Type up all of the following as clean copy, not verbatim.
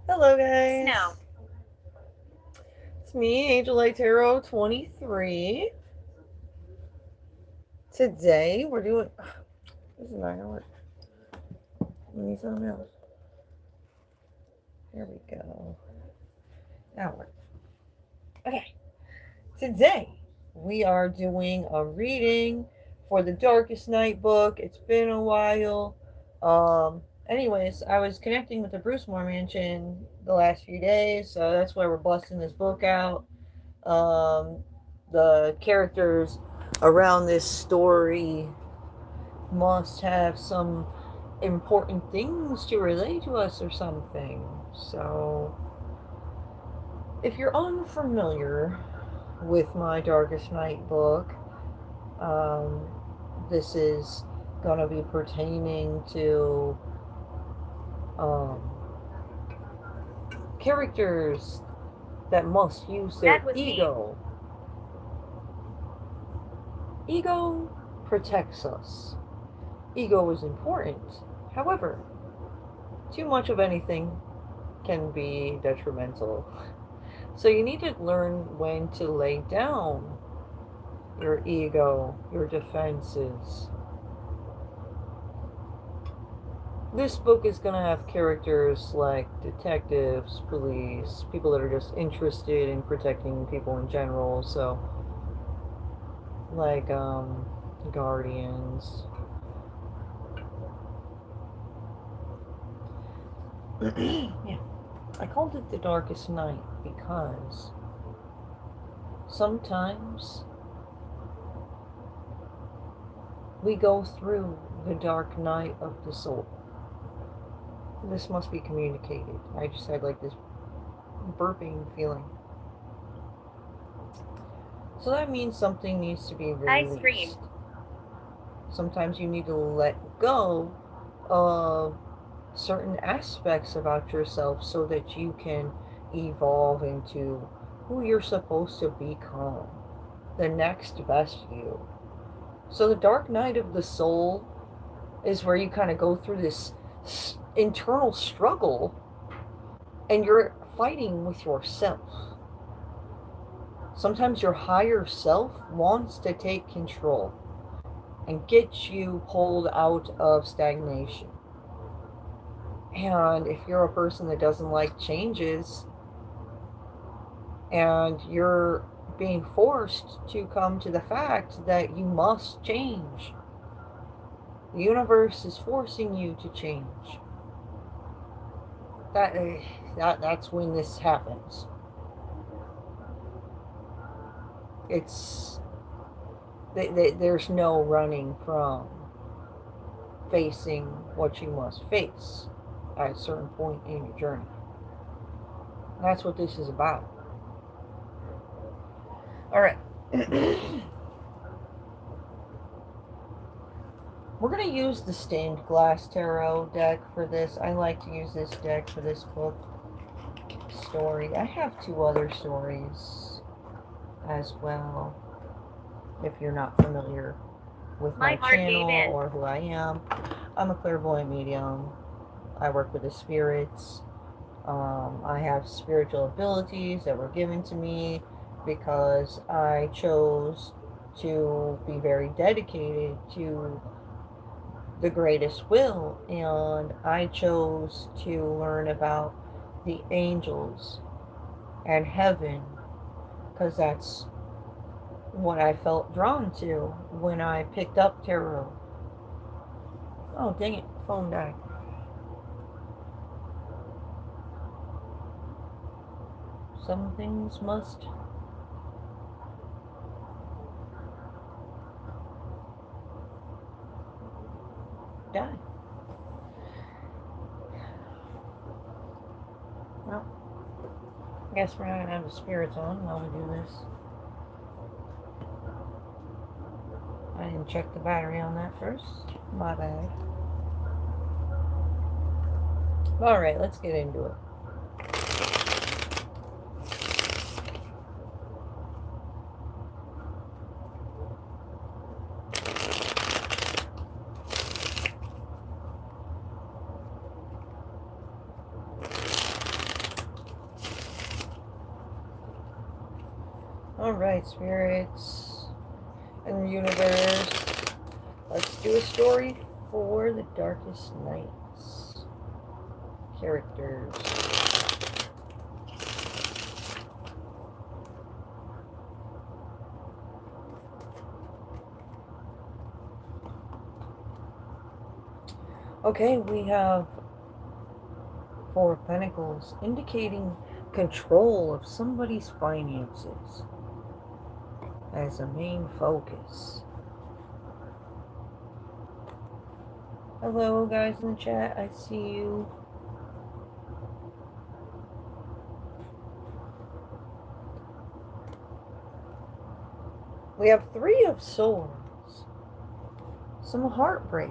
Hello, guys. No. It's me, Angel Light Tarot 23. Today, we're doing. This is not gonna work. We need something else. Here we go. Now work. Okay. Today, we are doing a reading for the Darkest Night book. It's been a while. Anyways, I was connecting with the Bruce Moore Mansion the last few days, so that's why we're busting this book out. The characters around this story must have some important things to relay to us or something. So, if you're unfamiliar with my Darkest Night book, um, this is going to be pertaining to um, characters that must use their ego. Ego protects us. Ego is important. However, too much of anything can be detrimental. So you need to learn when to lay down your ego, your defenses. This book is going to have characters like detectives, police, people that are just interested in protecting people in general. So, like, guardians. Yeah. I called it the Darkest Night because sometimes we go through the dark night of the soul. This must be communicated. I just had like this burping feeling. So that means something needs to be released. Ice cream. Sometimes you need to let go of certain aspects about yourself so that you can evolve into who you're supposed to become, the next best you. So the dark night of the soul is where you kind of go through this internal struggle and you're fighting with yourself. Sometimes your higher self wants to take control and get you pulled out of stagnation. And if you're a person that doesn't like changes and you're being forced to come to the fact that you must change, the universe is forcing you to change. That's when this happens. There's no running from facing what you must face at a certain point in your journey. That's what this is about. Alright. We're going to use the Stained Glass Tarot deck for this. I like to use this deck for this book story. I have 2 other stories as well, if you're not familiar with my channel or who I am. I'm a clairvoyant medium. I work with the spirits. I have spiritual abilities that were given to me because I chose to be very dedicated to the greatest will, and I chose to learn about the angels and heaven because that's what I felt drawn to when I picked up tarot. Oh, dang it, phone died. Some things must die. Well, I guess we're not going to have the spirits on while we do this. I didn't check the battery on that first. My bad. Alright, let's get into it. Alright, spirits and universe. Let's do a story for the Darkest Nights. Characters. Okay, we have Four of Pentacles, indicating control of somebody's finances as a main focus. Hello, guys in the chat. I see you. We have Three of Swords. Some heartbreak.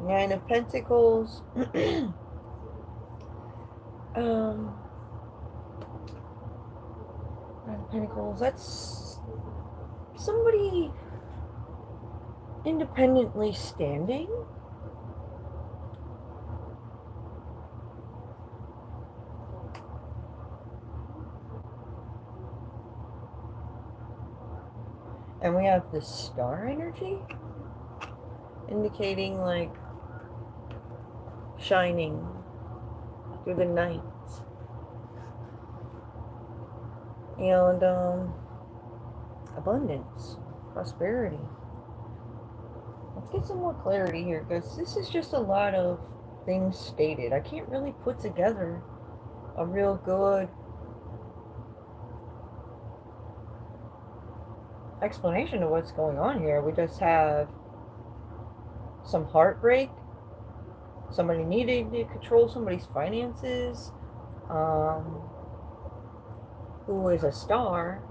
Nine of Pentacles. Nine of Pentacles. That's somebody independently standing. And we have the Star energy, indicating like shining through the night. And abundance, prosperity. Let's get some more clarity here, because this is just a lot of things stated. I can't really put together a real good explanation of what's going on here. We just have some heartbreak, somebody needing to control somebody's finances, who is a star,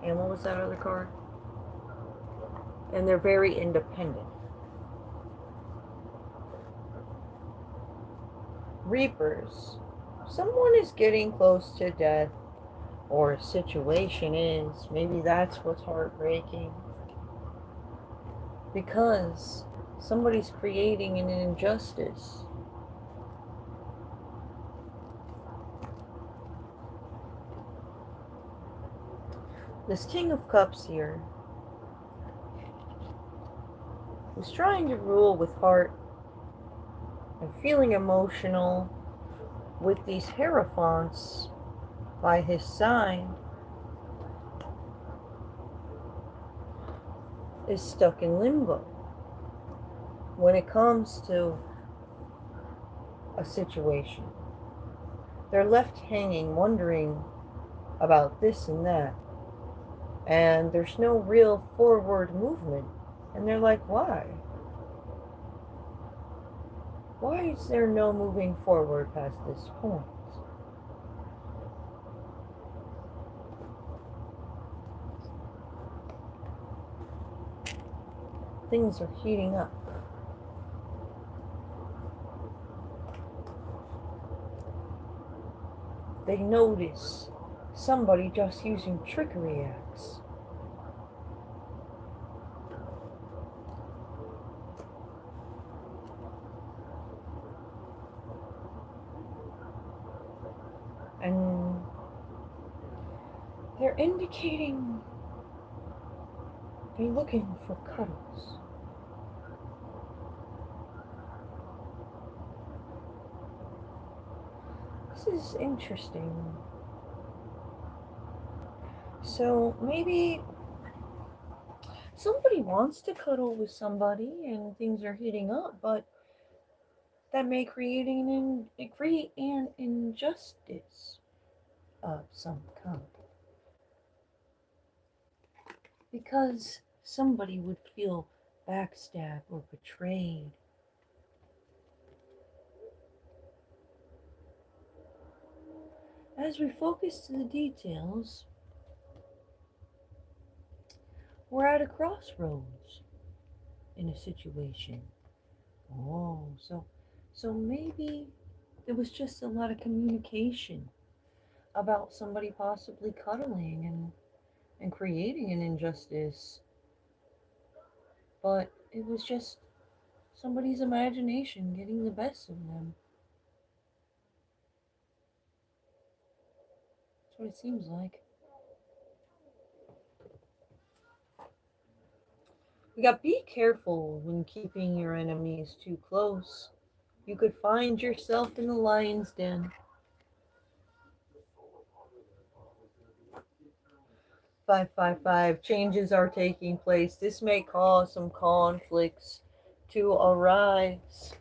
and what was that other card? And they're very independent. Reapers. Someone is getting close to death, or a situation is. Maybe that's what's heartbreaking. Because somebody's creating an injustice. This King of Cups here is trying to rule with heart and feeling emotional with these Hierophants by his side, is stuck in limbo when it comes to a situation. They're left hanging, wondering about this and that, and there's no real forward movement. And they're like, why? Why is there no moving forward past this point? Things are heating up. They notice somebody just using trickery acts. And they're indicating they're looking for cuddles. This is interesting. So maybe somebody wants to cuddle with somebody and things are heating up, but that may create an injustice of some kind. Because somebody would feel backstabbed or betrayed. As we focus to the details, we're at a crossroads in a situation. Oh, so maybe there was just a lot of communication about somebody possibly cuddling and creating an injustice. But it was just somebody's imagination getting the best of them. what it seems like. We got be careful when keeping your enemies too close. You could find yourself in the lion's den. 555. Changes are taking place. This may cause some conflicts to arise.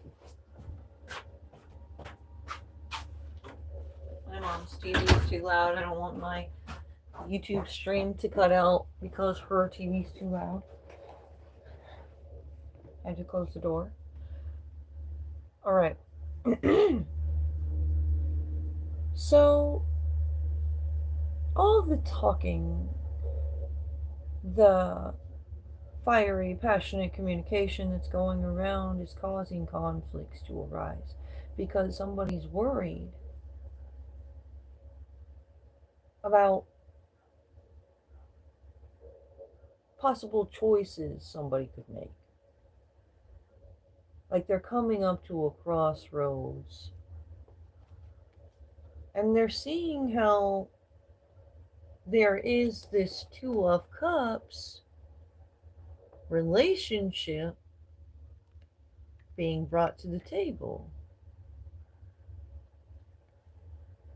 My mom's TV is too loud. I don't want my YouTube stream to cut out because her TV is too loud. I had to close the door. All right. So, all the talking, the fiery, passionate communication that's going around is causing conflicts to arise because somebody's worried about possible choices somebody could make. Like they're coming up to a crossroads and they're seeing how there is this Two of Cups relationship being brought to the table.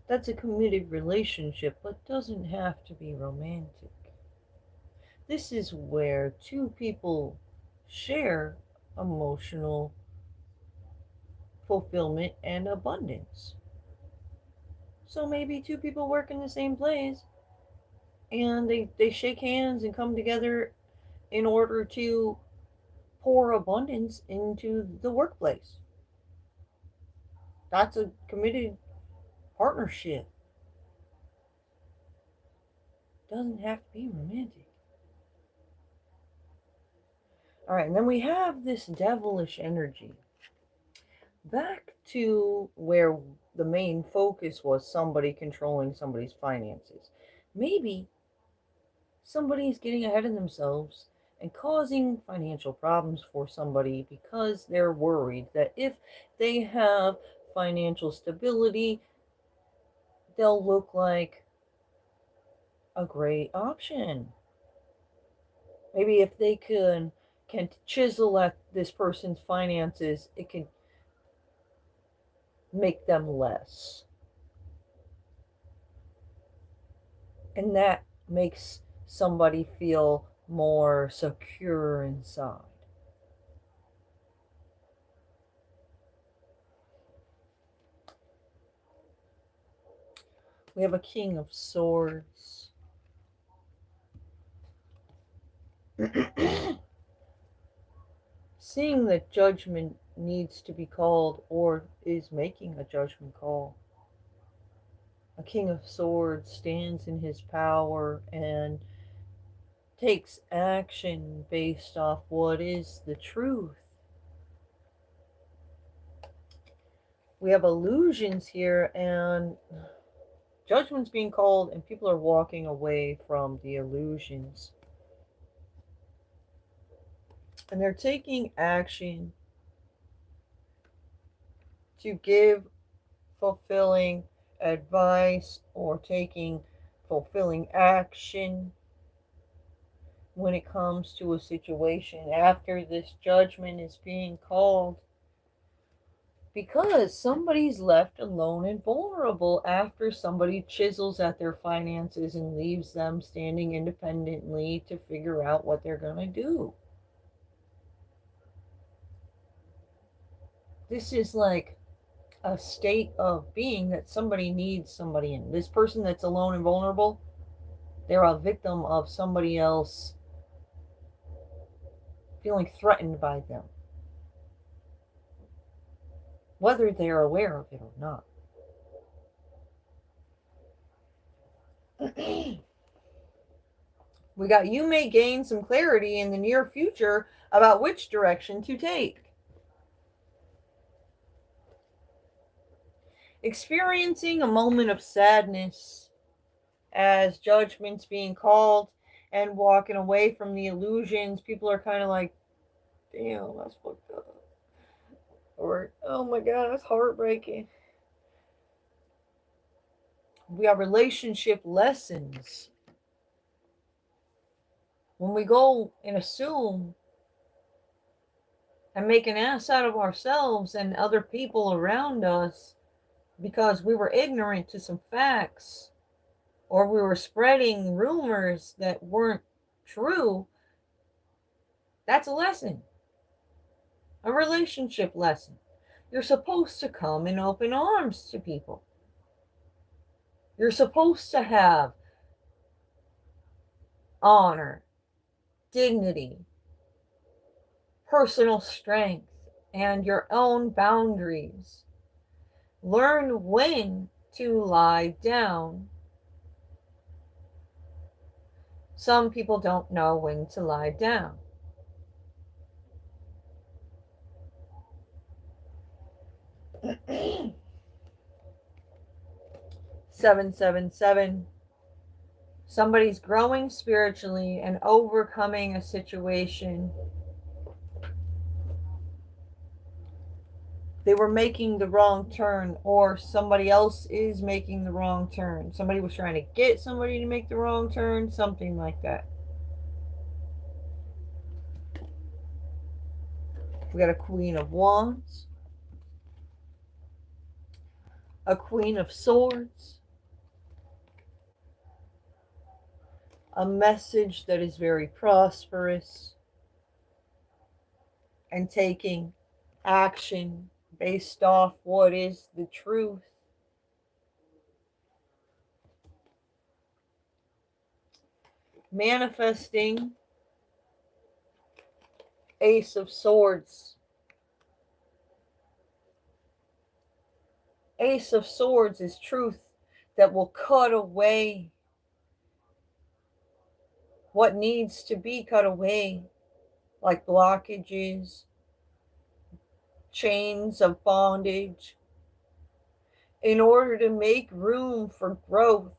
That's a committed relationship, but doesn't have to be romantic. This is where two people share emotional fulfillment and abundance. So maybe two people work in the same place and they shake hands and come together in order to pour abundance into the workplace. That's a committed partnership. Doesn't have to be romantic. All right, and then we have this devilish energy. Back to where the main focus was somebody controlling somebody's finances. Maybe somebody's getting ahead of themselves and causing financial problems for somebody because they're worried that if they have financial stability, they'll look like a great option. Maybe if they can chisel at this person's finances, it can make them less. And that makes somebody feel more secure inside. We have a King of Swords. Seeing that judgment needs to be called or is making a judgment call. A King of Swords stands in his power and takes action based off what is the truth. We have illusions here and judgment's being called and people are walking away from the illusions. And they're taking action to give fulfilling advice or taking fulfilling action when it comes to a situation after this judgment is being called, because somebody's left alone and vulnerable after somebody chisels at their finances and leaves them standing independently to figure out what they're going to do. This is like a state of being that somebody needs somebody in. This person that's alone and vulnerable, they're a victim of somebody else feeling threatened by them, whether they're aware of it or not. We got you may gain some clarity in the near future about which direction to take. Experiencing a moment of sadness as judgment's being called and walking away from the illusions. People are kind of like, damn, that's fucked up. Or, oh my god, that's heartbreaking. We have relationship lessons. When we go and assume and make an ass out of ourselves and other people around us because we were ignorant to some facts, or we were spreading rumors that weren't true, that's a lesson. A relationship lesson. You're supposed to come in open arms to people. You're supposed to have honor, dignity, personal strength, and your own boundaries. Learn when to lie down. Some people don't know when to lie down. Seven, 7. Somebody's growing spiritually and overcoming a situation. They were making the wrong turn, or somebody else is making the wrong turn. Somebody was trying to get somebody to make the wrong turn, something like that. We got a Queen of Wands, a Queen of Swords, a message that is very prosperous, and taking action based off what is the truth. Manifesting Ace of Swords. Ace of Swords is truth that will cut away what needs to be cut away, like blockages, chains of bondage, in order to make room for growth.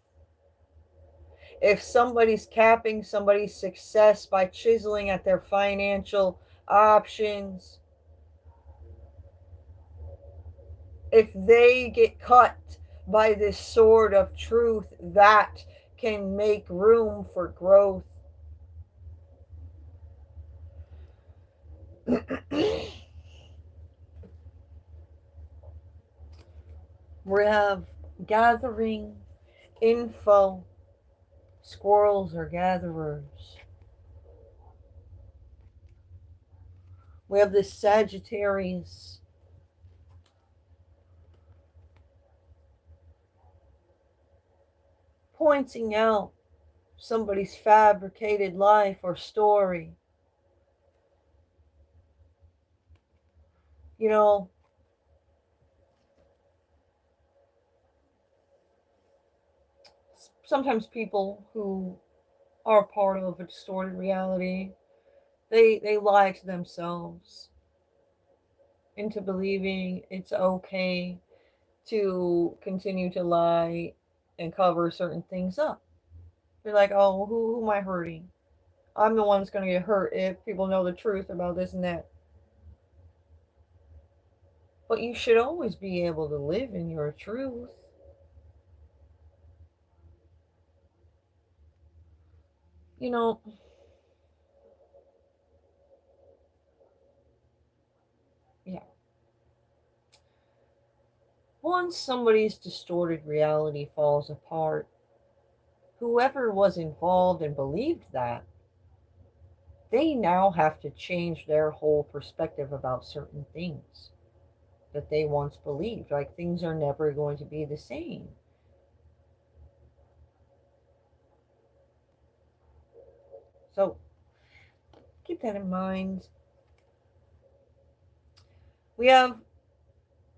If somebody's capping somebody's success by chiseling at their financial options, if they get cut by this sword of truth, that can make room for growth. We have gathering info. Squirrels are gatherers. We have this Sagittarius. Pointing out somebody's fabricated life or story. You know, sometimes people who are part of a distorted reality, they lie to themselves into believing it's okay to continue to lie and cover certain things up. They're like, oh, who am I hurting? I'm the one that's going to get hurt if people know the truth about this and that. But you should always be able to live in your truth. You know, yeah. Once somebody's distorted reality falls apart, whoever was involved and believed that, they now have to change their whole perspective about certain things that they once believed. Like, things are never going to be the same. So keep that in mind. We have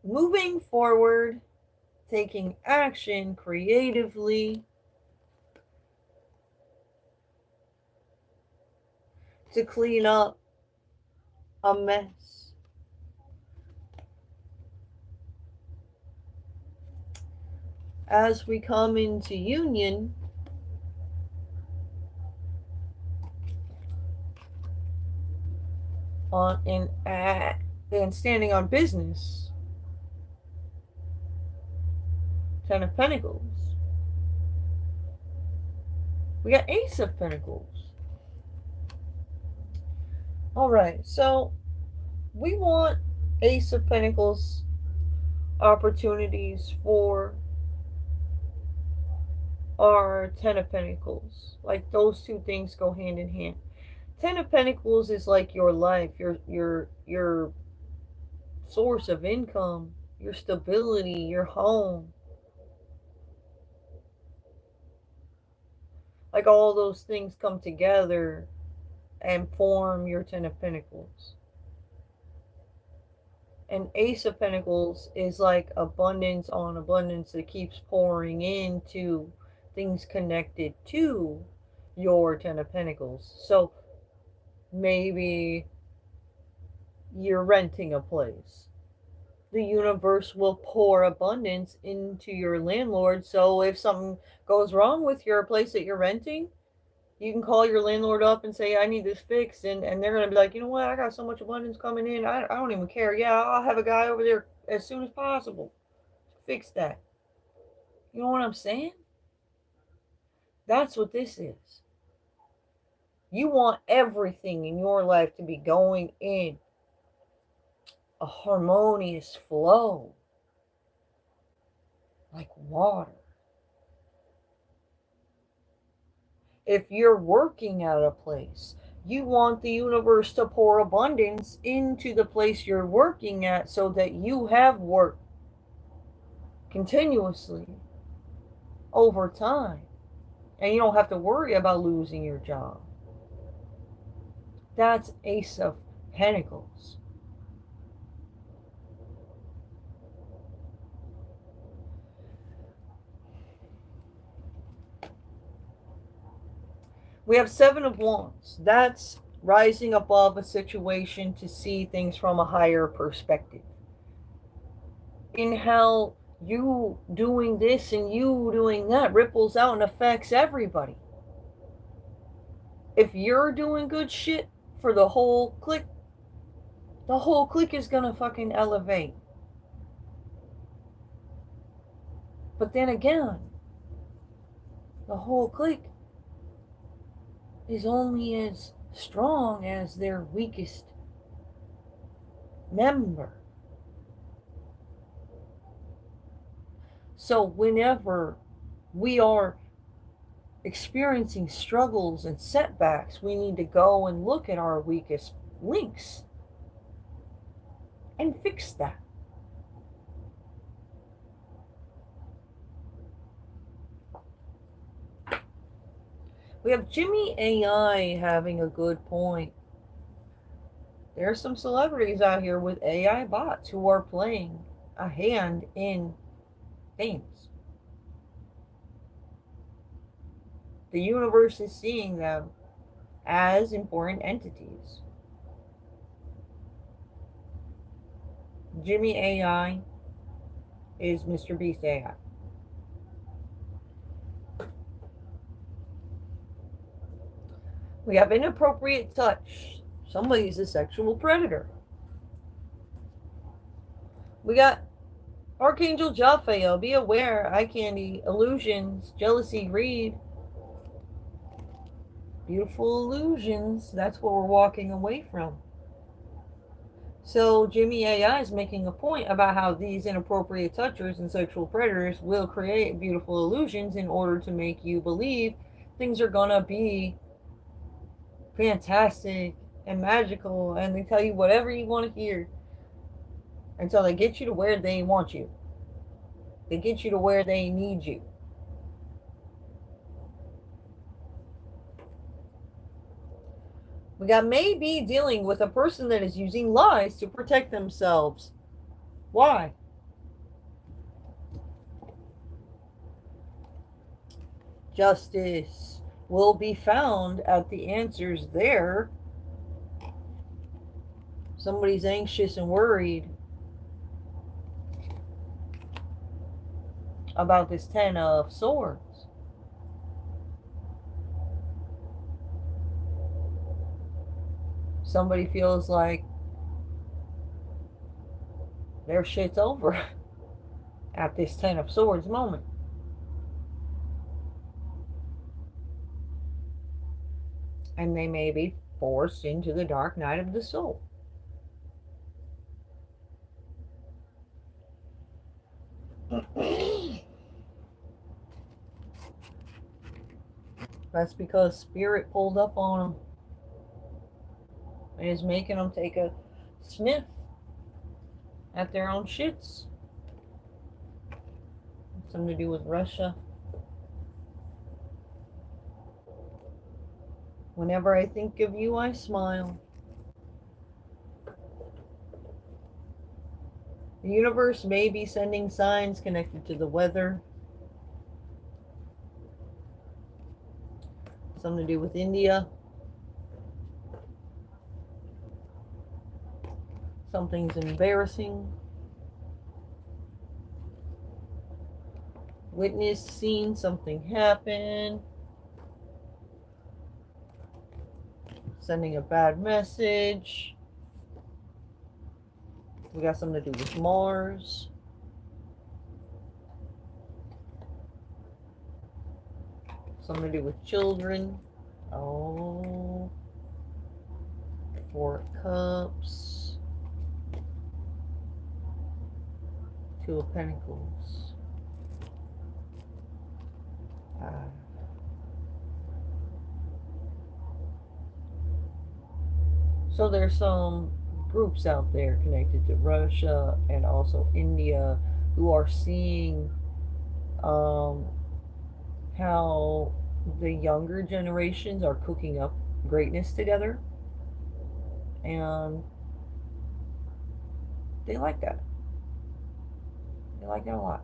moving forward, taking action creatively to clean up a mess. As we come into union, and standing on business, Ten of Pentacles. We got Ace of Pentacles. Alright, so we want Ace of Pentacles opportunities for our Ten of Pentacles. Like, those two things go hand in hand. Ten of Pentacles is like your life, your source of income, your stability, your home. Like, all those things come together and form your Ten of Pentacles. And Ace of Pentacles is like abundance on abundance that keeps pouring into things connected to your Ten of Pentacles. So maybe you're renting a place. The universe will pour abundance into your landlord. So if something goes wrong with your place that you're renting, you can call your landlord up and say, I need this fixed. And they're going to be like, you know what? I got so much abundance coming in. I don't even care. Yeah, I'll have a guy over there as soon as possible. Fix that. You know what I'm saying? That's what this is. You want everything in your life to be going in a harmonious flow, like water. If you're working at a place, you want the universe to pour abundance into the place you're working at so that you have work continuously over time and you don't have to worry about losing your job. That's Ace of Pentacles. We have Seven of Wands. That's rising above a situation to see things from a higher perspective. In how you doing this and you doing that ripples out and affects everybody. If you're doing good shit for the whole clique is gonna fucking elevate. But then again, the whole clique is only as strong as their weakest member. So whenever we are experiencing struggles and setbacks, we need to go and look at our weakest links and fix that. We have Jimmy AI having a good point. There are some celebrities out here with AI bots who are playing a hand in games. The universe is seeing them as important entities. Jimmy AI is Mr. Beast AI. We have inappropriate touch. Somebody's a sexual predator. We got Archangel Jophiel. Be aware. Eye candy. Illusions. Jealousy. Greed. Beautiful illusions. That's what we're walking away from. So Jimmy AI is making a point about how these inappropriate touchers and sexual predators will create beautiful illusions in order to make you believe things are gonna be fantastic and magical, and they tell you whatever you want to hear until they get you to where they want you. They get you to where they need you. We got maybe dealing with a person that is using lies to protect themselves. Why? Justice will be found at the answers there. Somebody's anxious and worried about this Ten of Swords. Somebody feels like their shit's over at this Ten of Swords moment. And they may be forced into the dark night of the soul. That's because spirit pulled up on them and is making them take a sniff at their own shits. Something to do with Russia. Whenever I think of you, I smile. The universe may be sending signs connected to the weather. Something to do with India. Something's embarrassing. Witness, seen something happen. Sending a bad message. We got something to do with Mars. Something to do with children. Oh. Four of Cups. Two of Pentacles. So there's some groups out there connected to Russia and also India who are seeing how the younger generations are cooking up greatness together, and they like that. They like it a lot.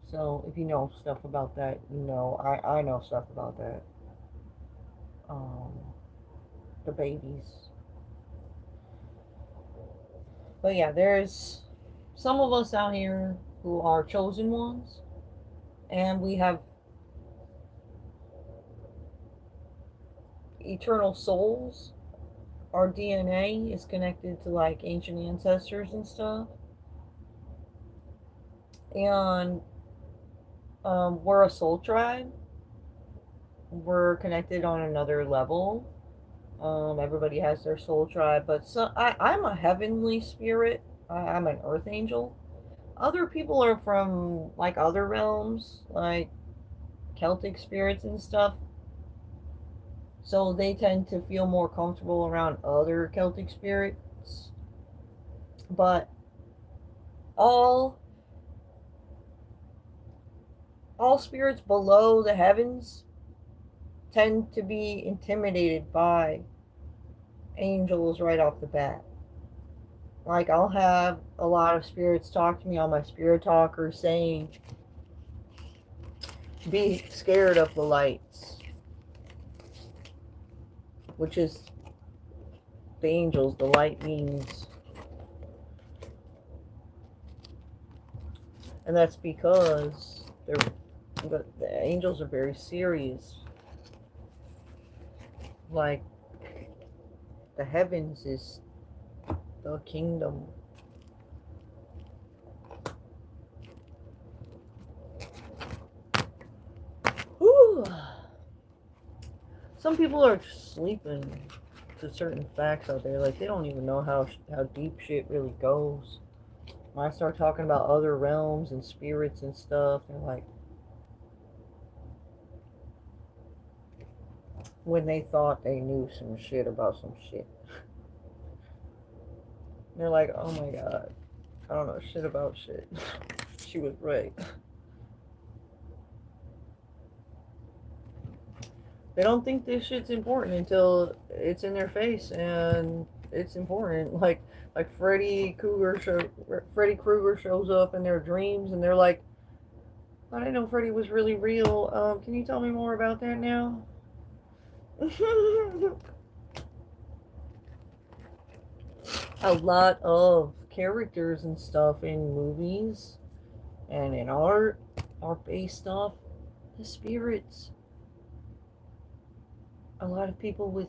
So if you know stuff about that, you know I know stuff about that. The babies. But yeah, there's some of us out here who are chosen ones, and we have eternal souls. Our DNA is connected to like ancient ancestors and stuff, and we're a soul tribe. We're connected on another level. Everybody has their soul tribe, but I'm a heavenly spirit. I'm an earth angel. Other people are from like other realms, like Celtic spirits and stuff. So they tend to feel more comfortable around other Celtic spirits. But all spirits below the heavens tend to be intimidated by angels right off the bat. Like, I'll have a lot of spirits talk to me on my spirit talker saying, be scared of the lights, which is the angels. The light means, and that's because the angels are very serious. Like, the heavens is the kingdom. Whew. Some people are sleeping to certain facts out there. Like, they don't even know how deep shit really goes. When I start talking about other realms and spirits and stuff, they're like, when they thought they knew some shit about some shit. They're like, oh my god, I don't know shit about shit. She was right. They don't think this shit's important until it's in their face and it's important. Like Freddy Krueger shows up in their dreams and they're like, I didn't know Freddy was really real. Can you tell me more about that now? A lot of characters and stuff in movies and in art are based off the spirits. A lot of people with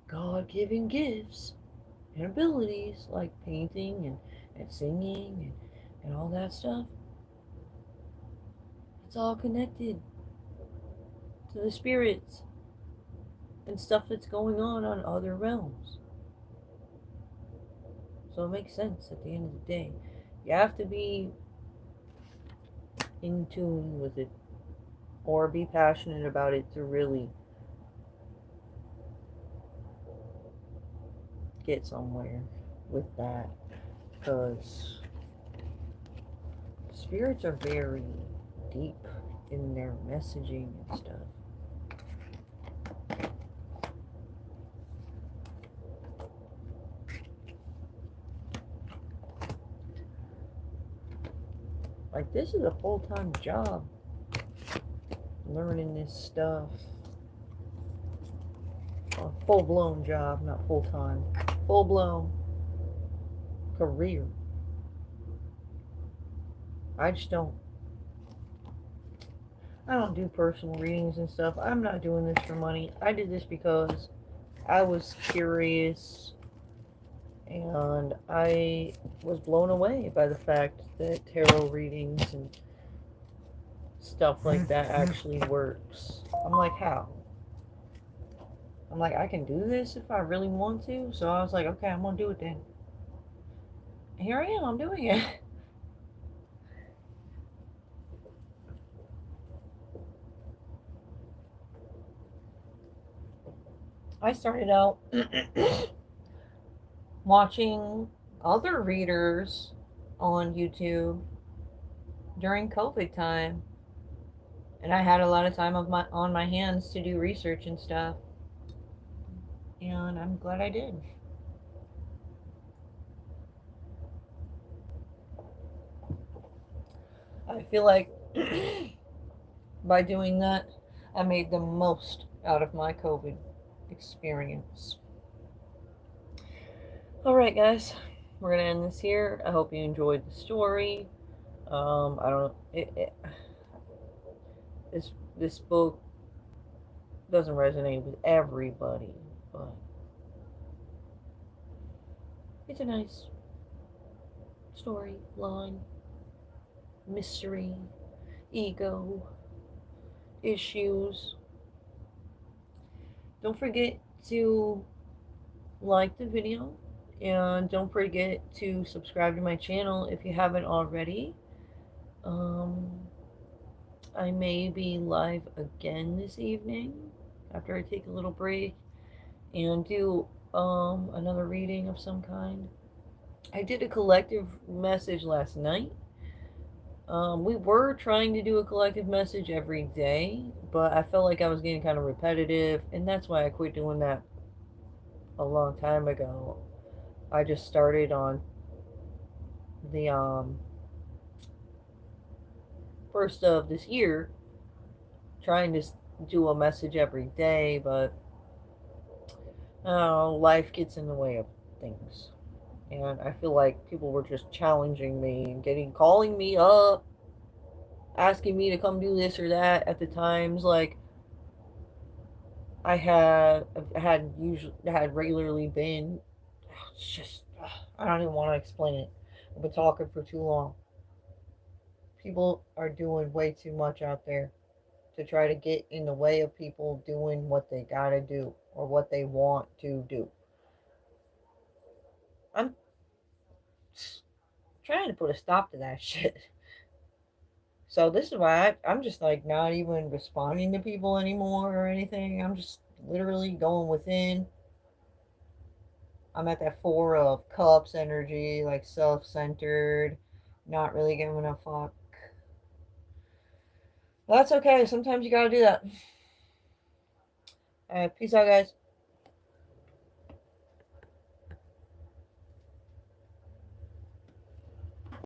God-given gifts and abilities like painting and singing and all that stuff, it's all connected. to the spirits and stuff that's going on other realms. So it makes sense at the end of the day. You have to be in tune with it or be passionate about it to really get somewhere with that, because spirits are very deep in their messaging and stuff. Like, this is a full-time job, learning this stuff. A full-blown job, not full-time. Full-blown career. I don't do personal readings and stuff. I'm not doing this for money. I did this because I was curious and I was blown away by the fact that tarot readings and stuff like that actually works. I'm like, how? I'm like, I can do this if I really want to. So I was like, okay, I'm gonna do it then. Here I am, I'm doing it. I started out watching other readers on YouTube during COVID time, and I had a lot of time on my hands to do research and stuff, and I'm glad I did. I feel like by doing that, I made the most out of my COVID experience. Alright, guys, we're gonna end this here. I hope you enjoyed the story. I don't. This book doesn't resonate with everybody, but it's a nice story line. Mystery, ego, issues. Don't forget to like the video, and don't forget to subscribe to my channel if you haven't already. I may be live again this evening after I take a little break and do another reading of some kind. I did a collective message last night. We were trying to do a collective message every day, but I felt like I was getting kind of repetitive, and that's why I quit doing that a long time ago. I just started on the first of this year, trying to do a message every day, but life gets in the way of things. And I feel like people were just challenging me and calling me up, asking me to come do this or that at the times. Like, I had regularly been. It's just, I don't even want to explain it. I've been talking for too long. People are doing way too much out there to try to get in the way of people doing what they gotta do or what they want to do. I'm trying to put a stop to that shit. So this is why I'm just like not even responding to people anymore or anything. I'm just literally going within. I'm at that Four of Cups energy, like self-centered, not really giving a fuck. Well, that's okay. Sometimes you gotta do that. Alright, peace out, guys.